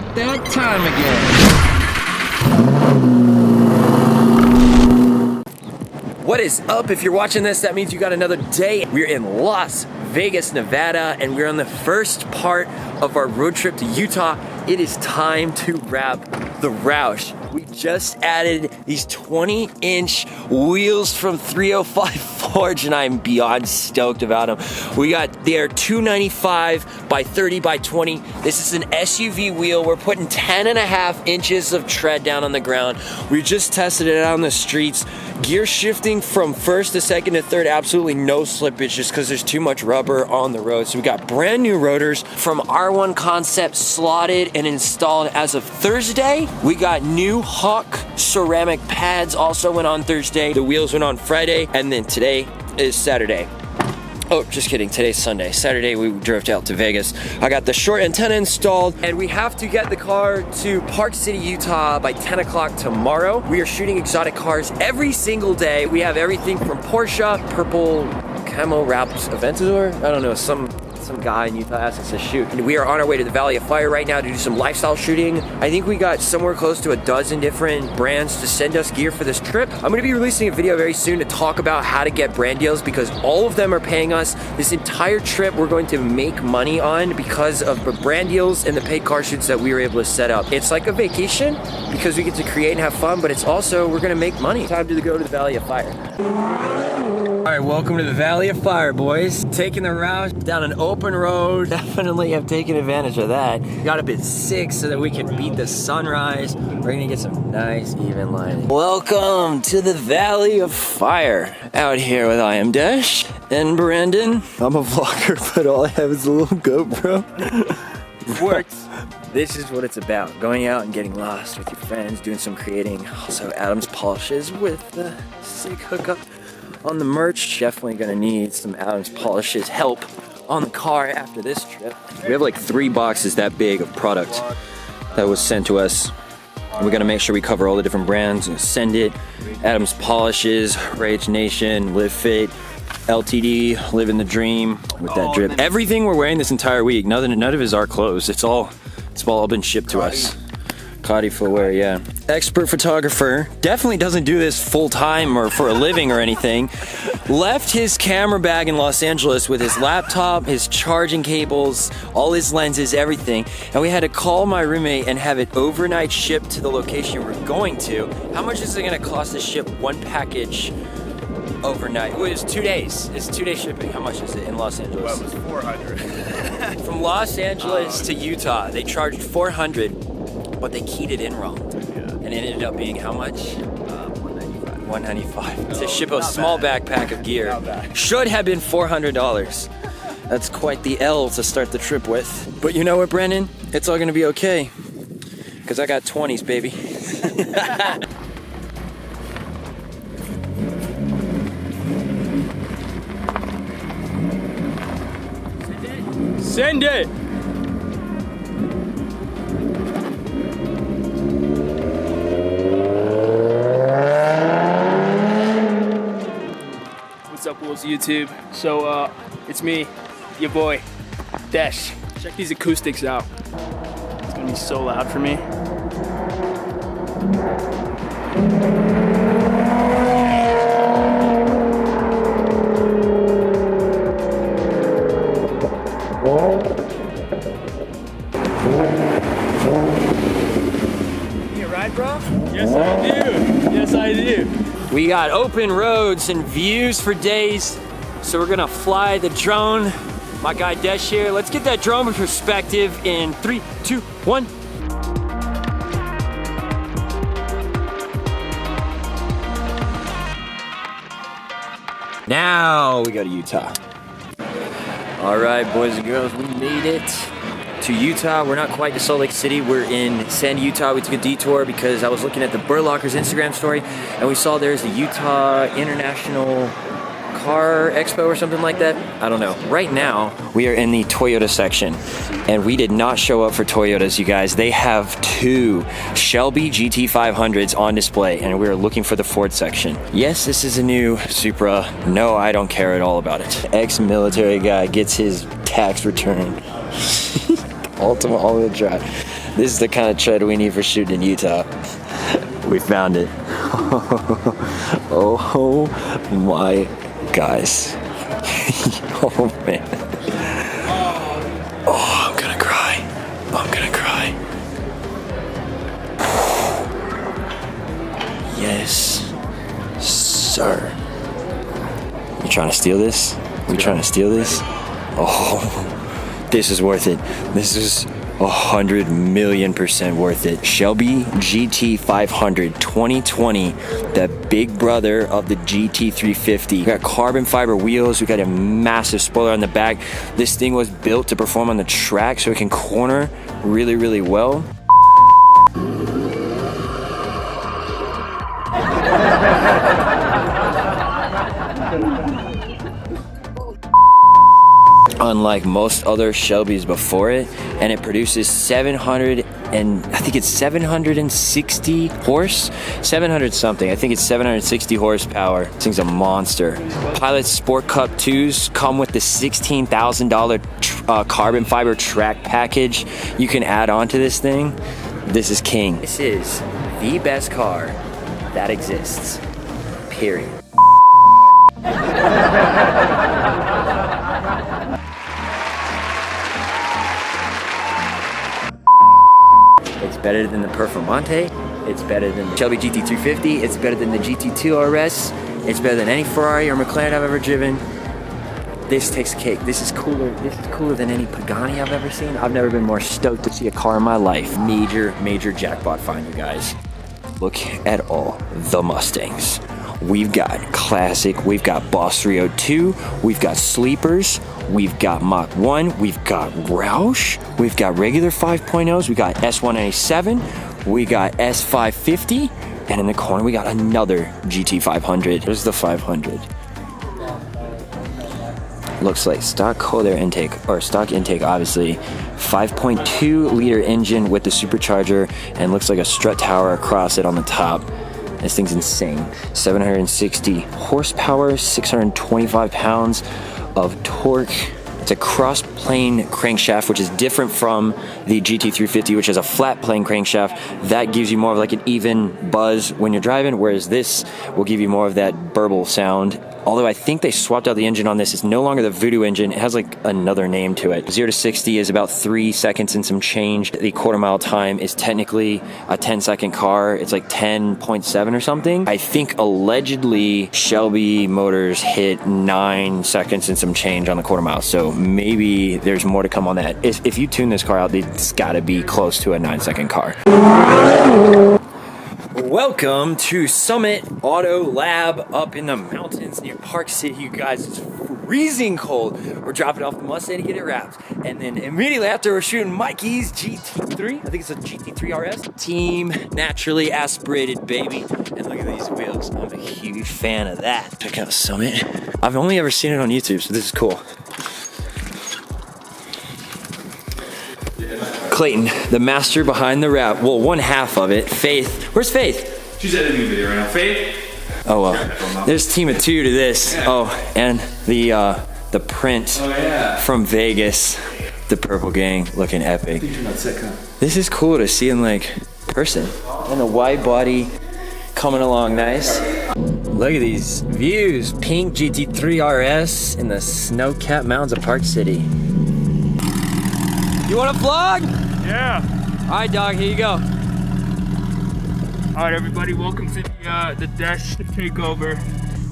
about that time again. What is up? If you're watching this, that means you got another day. We're in Las Vegas, Nevada, and we're on the first part of our road trip to Utah. It is time to wrap the ROUSH. We just added these 20-inch wheels from 305 Forge, and I'm beyond stoked about them. They are 295 by 30 by 20. This is an SUV wheel. We're putting 10.5 inches of tread down on the ground. We just tested it out on the streets. Gear shifting from first to second to third, absolutely no slippage just because there's too much rubber on the road. So we got brand new rotors from R1 Concept slotted and installed as of Thursday. We got new Hawk ceramic pads also went on Thursday. The wheels went on Friday, and then today is Saturday. Oh, just kidding, today's Sunday. Saturday we drove out to Vegas. I got the short antenna installed, and we have to get the car to Park City, Utah by 10 o'clock tomorrow. We are shooting exotic cars every single day. We have everything from Porsche, purple camo wrapped Aventador. I don't know, some guy in Utah asked us to shoot. And we are on our way to the Valley of Fire right now to do some lifestyle shooting. I think we got somewhere close to a dozen different brands to send us gear for this trip. I'm gonna be releasing a video very soon to talk about how to get brand deals because all of them are paying us. This entire trip we're going to make money on because of the brand deals and the paid car shoots that we were able to set up. It's like a vacation because we get to create and have fun, but it's also, we're gonna make money. Time to go to the Valley of Fire. All right, welcome to the Valley of Fire, boys. Taking the ROUSH down an open road. Definitely have taken advantage of that. Got up at 6 so that we can beat the sunrise. We're gonna get some nice even lighting. Welcome to the Valley of Fire. Out here with DESCH and Brandon. I'm a vlogger, but all I have is a little GoPro. It works. This is what it's about. Going out and getting lost with your friends, doing some creating. Also, Adam's polishes with the sick hookup. On the merch, definitely gonna need some Adams Polishes help on the car after this trip. We have like 3 boxes that big of product that was sent to us. And we're gonna make sure we cover all the different brands and send it. Adams Polishes, Rage Nation, Live Fit, LTD, Living the Dream with that drip. Everything we're wearing this entire week, none of it is our clothes. It's all been shipped to us. Cotty footwear, yeah. Expert photographer, definitely doesn't do this full time or for a living or anything. Left his camera bag in Los Angeles with his laptop, his charging cables, all his lenses, everything. And we had to call my roommate and have it overnight shipped to the location we're going to. How much is it gonna cost to ship one package overnight? Well, it's 2 days. It's 2-day shipping. How much is it in Los Angeles? Well, it was 400. From Los Angeles to Utah, they charged 400. But they keyed it in wrong. Yeah. And it ended up being how much? 195. 195 to ship a small backpack of gear. Should have been $400. That's quite the L to start the trip with. But you know what, Brennan? It's all gonna be okay. Because I got 20s, baby. Send it! What's up, Wolves YouTube? So, it's me, your boy, DESCH. Check these acoustics out. It's gonna be so loud for me. You ride, bro? Yes, I do. Yes, I do. We got open roads and views for days, so we're gonna fly the drone. My guy DESCH here. Let's get that drone perspective in 3, 2, 1. Now we go to Utah. All right, boys and girls, we made it to Utah. We're not quite to Salt Lake City. We're in Sandy, Utah. We took a detour because I was looking at the Burlocker's Instagram story and we saw there's the Utah International Car Expo or something like that. I don't know. Right now, we are in the Toyota section and we did not show up for Toyotas, you guys. They have 2 Shelby GT500s on display and we're looking for the Ford section. Yes, this is a new Supra. No, I don't care at all about it. Ex-military guy gets his tax return. Ultimate all-wheel drive. This is the kind of tread we need for shooting in Utah. We found it. Oh my guys. Oh man. Oh, I'm gonna cry. I'm gonna cry. Yes, sir. You trying to steal this? We trying to steal this? Oh, this is worth it. This is 100,000,000% worth it. Shelby GT500 2020, the big brother of the GT350. We got carbon fiber wheels. We got a massive spoiler on the back. This thing was built to perform on the track so it can corner really, really well. Unlike most other Shelbys before it, and it produces 760 horse, 700 something. I think it's 760 horsepower. This thing's a monster. Pilot Sport Cup 2s come with the $16,000 carbon fiber track package you can add on to this thing. This is king. This is the best car that exists, period. It's better than the Performante. It's better than the Shelby GT350. It's better than the GT2 RS. It's better than any Ferrari or McLaren I've ever driven. This takes cake. This is cooler. This is cooler than any Pagani I've ever seen. I've never been more stoked to see a car in my life. Major, major jackpot find, you guys. Look at all the Mustangs. We've got classic, we've got Boss 302, we've got sleepers, we've got Mach 1, we've got ROUSH, we've got regular 5.0s, we got S187, we got S550, and in the corner we got another GT500. There's the 500. Looks like stock cold air intake, or stock intake obviously, 5.2 liter engine with the supercharger, and looks like a strut tower across it on the top. This thing's insane. 760 horsepower, 625 pounds of torque. It's a cross plane crankshaft, which is different from the GT350, which is a flat plane crankshaft. That gives you more of like an even buzz when you're driving, whereas this will give you more of that burble sound. Although I think they swapped out the engine on this. It's no longer the Voodoo engine. It has like another name to it. 0 to 60 is about 3 seconds and some change. The quarter-mile time is technically a 10-second car. It's like 10.7 or something. I think allegedly Shelby Motors hit 9 seconds and some change on the quarter mile. So maybe there's more to come on that. If you tune this car out, it's gotta be close to a 9-second car. Welcome to Summit Auto Lab up in the mountains near Park City, you guys. It's freezing cold. We're dropping off the Mustang to get it wrapped. And then immediately after, we're shooting Mikey's GT3. I think it's a GT3 RS. Team naturally aspirated, baby. And look at these wheels. I'm a huge fan of that. Check out Summit. I've only ever seen it on YouTube, so this is cool. Clayton, the master behind the wrap. Well, one half of it. Faith. Where's Faith? She's editing the video right now. Faith? Oh well. There's a team of 2 to this. Yeah. Oh, and the print from Vegas. The purple gang looking epic. This is cool to see in like person. And the wide body coming along nice. Look at these views. Pink GT3 RS in the snow-capped mountains of Park City. You want to vlog? Yeah. All right, dog, here you go. All right, everybody, welcome to the DESCH takeover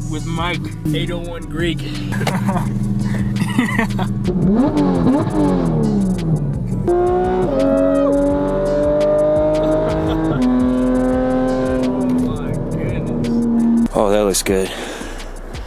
with Mike, 801 Greek. Oh, that looks good.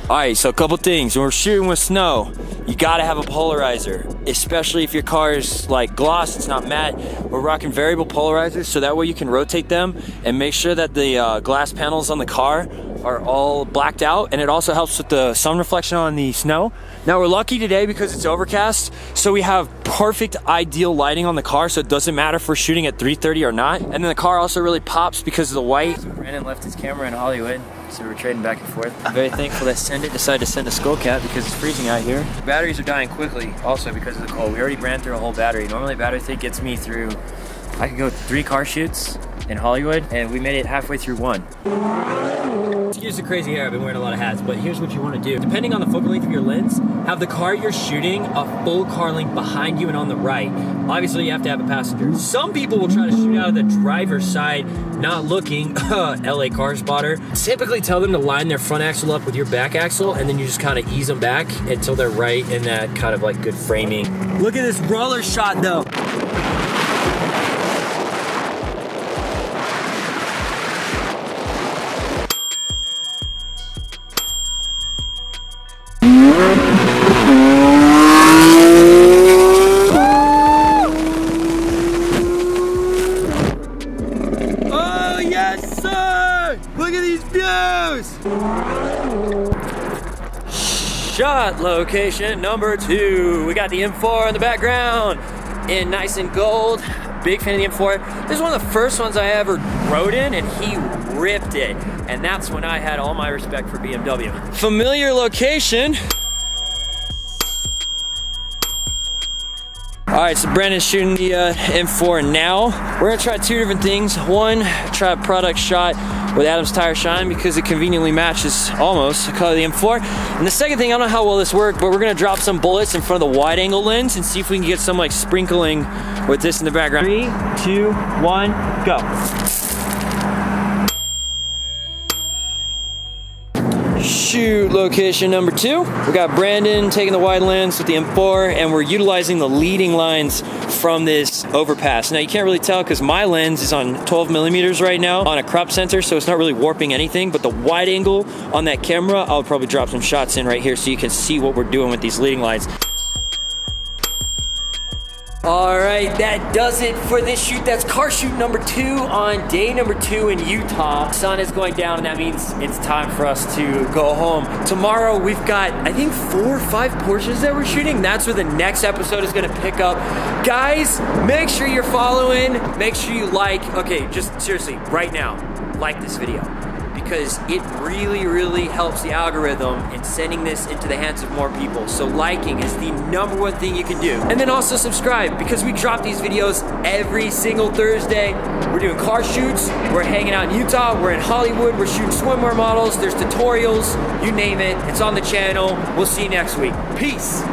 All right, so a couple things. When we're shooting with snow, you gotta have a polarizer, especially if your car is like gloss, it's not matte. We're rocking variable polarizers, so that way you can rotate them and make sure that the glass panels on the car are all blacked out, and it also helps with the sun reflection on the snow. Now we're lucky today because it's overcast, so we have perfect ideal lighting on the car, so it doesn't matter if we're shooting at 3:30 or not. And then the car also really pops because of the white. So Brandon left his camera in Hollywood, so we're trading back and forth. I'm very thankful that Send It decided to send a skull cap because it's freezing out here. The batteries are dying quickly also because of the cold. We already ran through a whole battery. Normally a battery thing gets me through I could go 3 car shoots in Hollywood, and we made it halfway through one. Excuse the crazy hair, I've been wearing a lot of hats, but here's what you want to do. Depending on the focal length of your lens, have the car you're shooting a full car length behind you and on the right. Obviously, you have to have a passenger. Some people will try to shoot out of the driver's side, not looking, LA car spotter. Typically tell them to line their front axle up with your back axle, and then you just kind of ease them back until they're right in that kind of like good framing. Look at this roller shot though. Oh yes sir! Look at these views! Shot location number 2. We got the M4 in the background in nice and gold. Big fan of the M4. This is one of the first ones I ever rode in, and he ripped it. And that's when I had all my respect for BMW. Familiar location. All right, so Brandon's shooting the M4 now. We're gonna try 2 different things. One, try a product shot with Adam's Tire Shine because it conveniently matches almost the color of the M4. And the second thing, I don't know how well this worked, but we're gonna drop some bullets in front of the wide angle lens and see if we can get some like sprinkling with this in the background. 3, 2, 1, go. Shoot location number 2. We got Brandon taking the wide lens with the M4, and we're utilizing the leading lines from this overpass. Now you can't really tell because my lens is on 12 millimeters right now on a crop sensor, so it's not really warping anything, but the wide angle on that camera, I'll probably drop some shots in right here so you can see what we're doing with these leading lines. All right, that does it for this shoot. That's car shoot number 2 on day number 2 in Utah. Sun is going down, and that means it's time for us to go home. Tomorrow, we've got, I think, 4 or 5 Porsches that we're shooting. That's where the next episode is gonna pick up. Guys, make sure you're following. Make sure you like, okay, just seriously, right now, like this video. Because it really, really helps the algorithm in sending this into the hands of more people. So liking is the #1 thing you can do. And then also subscribe, because we drop these videos every single Thursday. We're doing car shoots, we're hanging out in Utah, we're in Hollywood, we're shooting swimwear models, there's tutorials, you name it, it's on the channel. We'll see you next week. Peace.